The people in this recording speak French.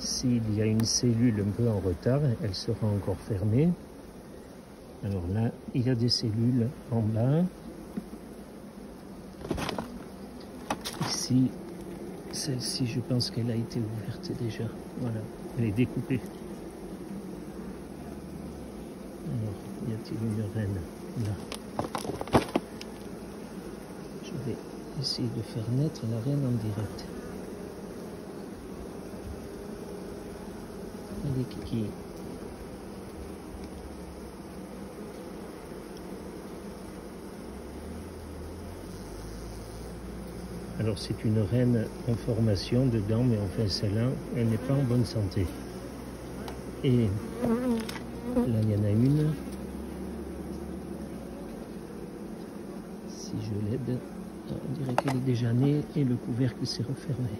s'il y a une cellule un peu en retard, elle sera encore fermée. Alors là, il y a des cellules en bas. Ici, celle-ci, je pense qu'elle a été ouverte déjà. Voilà, elle est découpée. Alors, y a-t-il une reine là? Je vais essayer de faire naître la reine en direct. Allez, Kiki. Alors c'est une reine en formation dedans, mais enfin celle-là, elle n'est pas en bonne santé. Et là, il y en a une. Si je l'aide, on dirait qu'elle est déjà née et le couvercle s'est refermé.